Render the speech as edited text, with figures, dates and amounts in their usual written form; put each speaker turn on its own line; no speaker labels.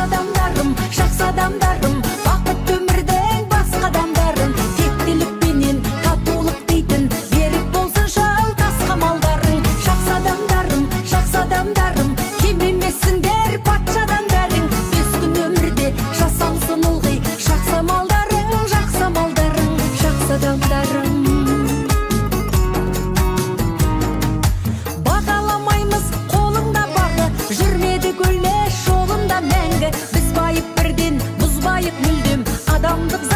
адамдарым, жақсы адамдарым, бақыт өмірдің басқа адамдарым, тектілік пенен татулық дейтін, берік болсын жалтас қамалдарың. Жақсы адамдарым, кем емессіңдер патша адамдарың. Бес күн өмірде жасалсын ылғи, жақсы амалдарың, жақсы амалдарың, жақсы адамдарың. Бағаламаймыз қолыңда бағы, жүрмеді гүлдер жолында мәңгі. Біз байып бірден, бұзбайық мүлдем адамдық